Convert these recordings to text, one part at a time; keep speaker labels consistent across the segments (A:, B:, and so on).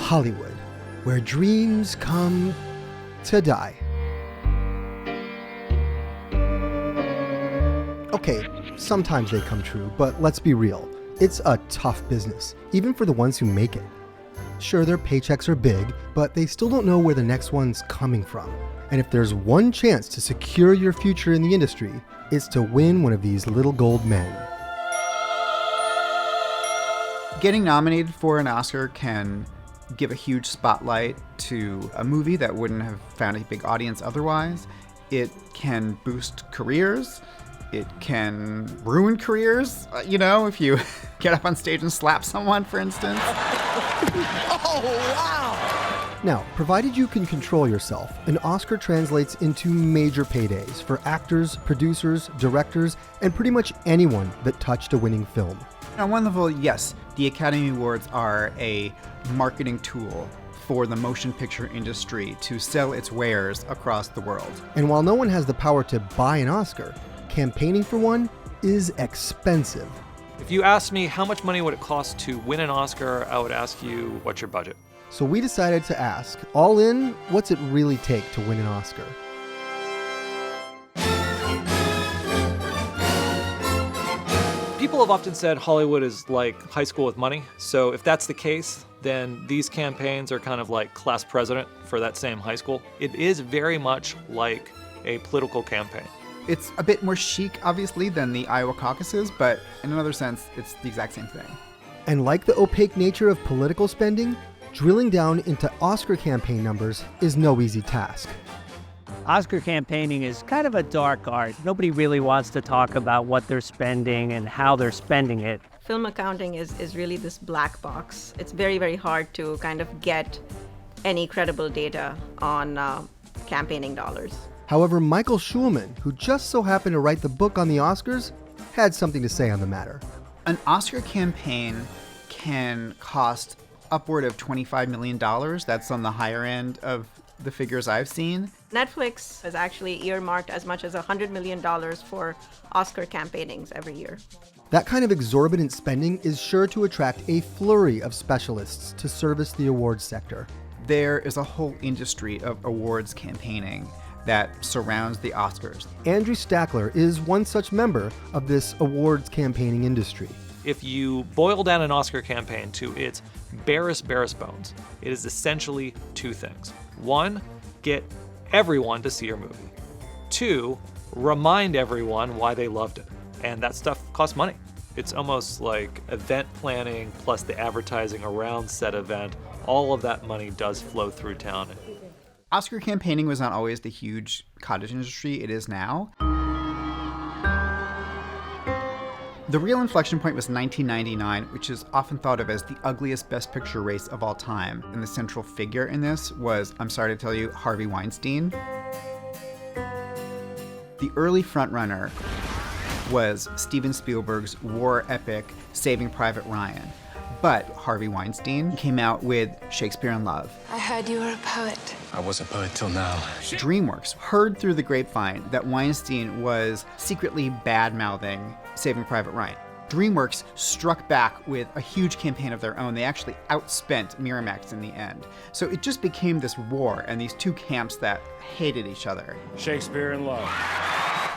A: Hollywood, where dreams come to die. Okay, sometimes they come true, but let's be real. It's a tough business, even for the ones who make it. Sure, their paychecks are big, but they still don't know where the next one's coming from. And if there's one chance to secure your future in the industry, it's to win one of these little gold men.
B: Getting nominated for an Oscar can give a huge spotlight to a movie that wouldn't have found a big audience otherwise. It can boost careers. It can ruin careers, if you get up on stage and slap someone, for instance.
C: Oh, wow!
A: Now, provided you can control yourself, an Oscar translates into major paydays for actors, producers, directors, and pretty much anyone that touched a winning film.
B: On one level, yes, the Academy Awards are a marketing tool for the motion picture industry to sell its wares across the world.
A: And while no one has the power to buy an Oscar, campaigning for one is expensive.
D: If you asked me how much money would it cost to win an Oscar, I would ask you, what's your budget?
A: So we decided to ask, all in, what's it really take to win an Oscar?
D: People have often said Hollywood is like high school with money. So if that's the case, then these campaigns are kind of like class president for that same high school. It is very much like a political campaign.
B: It's a bit more chic, obviously, than the Iowa caucuses, but in another sense, it's the exact same thing.
A: And like the opaque nature of political spending, drilling down into Oscar campaign numbers is no easy task.
E: Oscar campaigning is kind of a dark art. Nobody really wants to talk about what they're spending and how they're spending it.
F: Film accounting is really this black box. It's very, very hard to kind of get any credible data on campaigning dollars.
A: However, Michael Schulman, who just so happened to write the book on the Oscars, had something to say on the matter.
B: An Oscar campaign can cost upward of $25 million. That's on the higher end of the figures I've seen.
F: Netflix has actually earmarked as much as $100 million for Oscar campaignings every year.
A: That kind of exorbitant spending is sure to attract a flurry of specialists to service the awards sector.
B: There is a whole industry of awards campaigning that surrounds the Oscars.
A: Andrew Stackler is one such member of this awards campaigning industry.
D: If you boil down an Oscar campaign to its barest bones, it is essentially two things. One, get everyone to see your movie. Two, remind everyone why they loved it. And that stuff costs money. It's almost like event planning plus the advertising around said event. All of that money does flow through town.
B: Oscar campaigning was not always the huge cottage industry it is now. The real inflection point was 1999, which is often thought of as the ugliest Best Picture race of all time. And the central figure in this was, I'm sorry to tell you, Harvey Weinstein. The early frontrunner was Steven Spielberg's war epic Saving Private Ryan. But Harvey Weinstein came out with Shakespeare in Love.
G: I heard you were a poet.
H: I was a poet till now.
B: DreamWorks heard through the grapevine that Weinstein was secretly bad-mouthing Saving Private Ryan. DreamWorks struck back with a huge campaign of their own. They actually outspent Miramax in the end. So it just became this war and these two camps that hated each other.
H: Shakespeare in Love.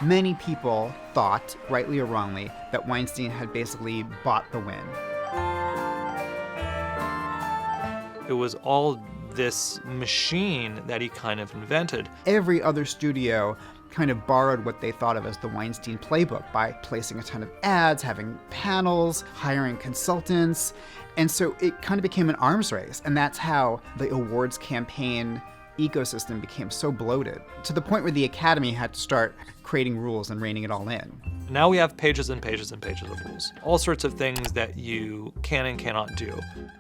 B: Many people thought, rightly or wrongly, that Weinstein had basically bought the win.
D: It was all this machine that he kind of invented.
B: Every other studio kind of borrowed what they thought of as the Weinstein playbook by placing a ton of ads, having panels, hiring consultants. And so it kind of became an arms race. And that's how the awards campaign ecosystem became so bloated, to the point where the Academy had to start creating rules and reining it all in.
D: Now we have pages and pages and pages of rules. All sorts of things that you can and cannot do.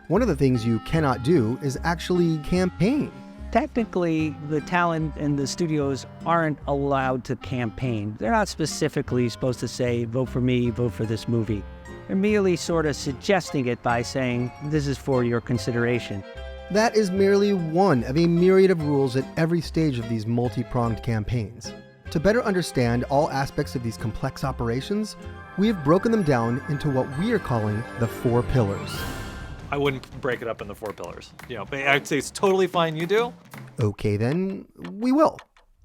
A: One of the things you cannot do is actually campaign.
E: Technically, the talent and the studios aren't allowed to campaign. They're not specifically supposed to say, vote for me, vote for this movie. They're merely sort of suggesting it by saying, this is for your consideration.
A: That is merely one of a myriad of rules at every stage of these multi-pronged campaigns. To better understand all aspects of these complex operations, we have broken them down into what we are calling the 4 pillars.
D: I wouldn't break it up in the 4 pillars. But I'd say it's totally fine you do.
A: Okay, then we will.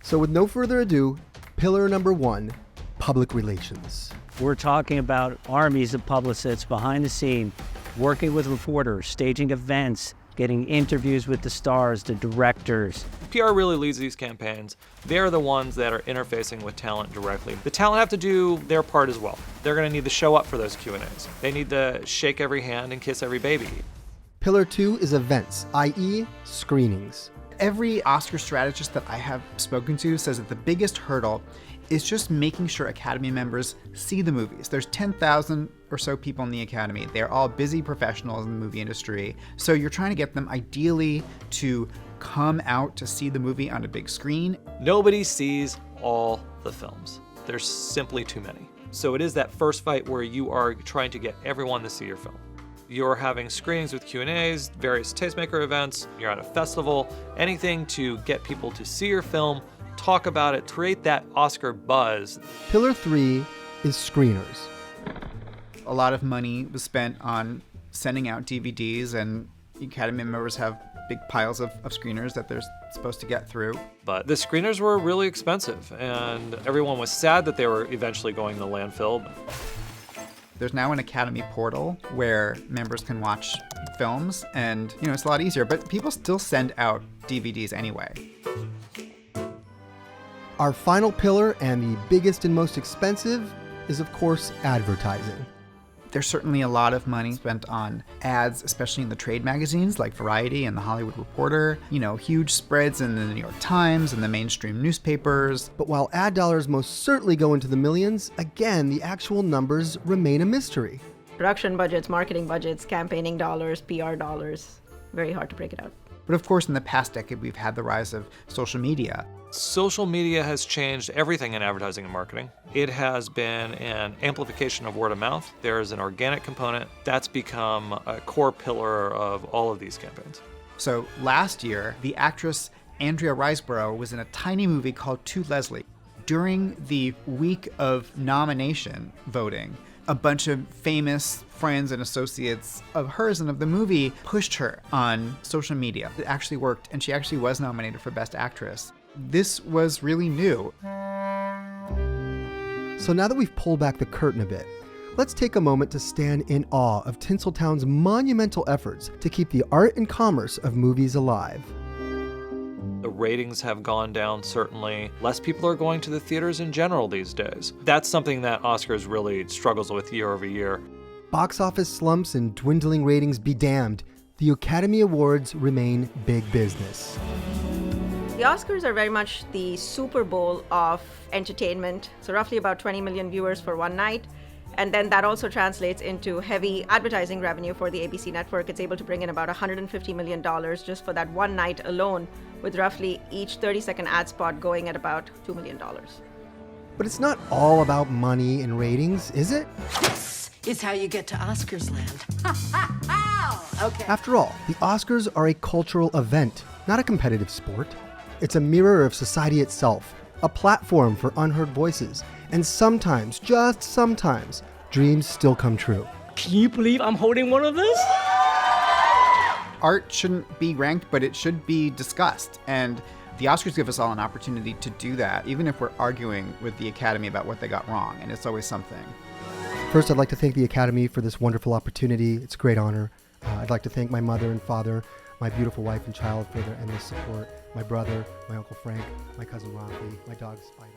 A: So with no further ado, pillar number 1, public relations.
E: We're talking about armies of publicists behind the scene, working with reporters, staging events, getting interviews with the stars, the directors.
D: PR really leads these campaigns. They're the ones that are interfacing with talent directly. The talent have to do their part as well. They're going to need to show up for those Q&As. They need to shake every hand and kiss every baby.
A: Pillar 2 is events, i.e. screenings.
B: Every Oscar strategist that I have spoken to says that the biggest hurdle is just making sure Academy members see the movies. There's 10,000 or so people in the Academy. They're all busy professionals in the movie industry. So you're trying to get them ideally to come out to see the movie on a big screen.
D: Nobody sees all the films. There's simply too many. So it is that first fight where you are trying to get everyone to see your film. You're having screenings with Q&As, various tastemaker events, you're at a festival, anything to get people to see your film, talk about it, create that Oscar buzz.
A: Pillar 3 is screeners.
B: A lot of money was spent on sending out DVDs, and Academy members have big piles of screeners that they're supposed to get through.
D: But the screeners were really expensive, and everyone was sad that they were eventually going to landfill.
B: There's now an Academy portal where members can watch films, and it's a lot easier, but people still send out DVDs anyway.
A: Our final pillar, and the biggest and most expensive, is of course advertising.
B: There's certainly a lot of money spent on ads, especially in the trade magazines like Variety and The Hollywood Reporter. Huge spreads in the New York Times and the mainstream newspapers.
A: But while ad dollars most certainly go into the millions, again, the actual numbers remain a mystery.
F: Production budgets, marketing budgets, campaigning dollars, PR dollars. Very hard to break it out.
B: But of course, in the past decade, we've had the rise of social media.
D: Social media has changed everything in advertising and marketing. It has been an amplification of word of mouth. There is an organic component that's become a core pillar of all of these campaigns.
B: So last year, the actress Andrea Riseborough was in a tiny movie called To Leslie. During the week of nomination voting, a bunch of famous friends and associates of hers and of the movie pushed her on social media. It actually worked, and she actually was nominated for Best Actress. This was really new.
A: So now that we've pulled back the curtain a bit, let's take a moment to stand in awe of Tinseltown's monumental efforts to keep the art and commerce of movies alive.
D: The ratings have gone down, certainly. Less people are going to the theaters in general these days. That's something that Oscars really struggles with year over year.
A: Box office slumps and dwindling ratings be damned, the Academy Awards remain big business.
F: The Oscars are very much the Super Bowl of entertainment. So roughly about 20 million viewers for one night. And then that also translates into heavy advertising revenue for the ABC network. It's able to bring in about $150 million just for that one night alone, with roughly each 30-second ad spot going at about $2 million.
A: But it's not all about money and ratings, is it?
G: This is how you get to Oscars land. Okay.
A: After all, the Oscars are a cultural event, not a competitive sport. It's a mirror of society itself, a platform for unheard voices, and sometimes, just sometimes, dreams still come true.
E: Can you believe I'm holding one of those?
B: Art shouldn't be ranked, but it should be discussed. And the Oscars give us all an opportunity to do that, even if we're arguing with the Academy about what they got wrong, and it's always something.
A: First, I'd like to thank the Academy for this wonderful opportunity. It's a great honor. I'd like to thank my mother and father, my beautiful wife and child for their endless support, my brother, my Uncle Frank, my cousin Rafi, my dog Spider.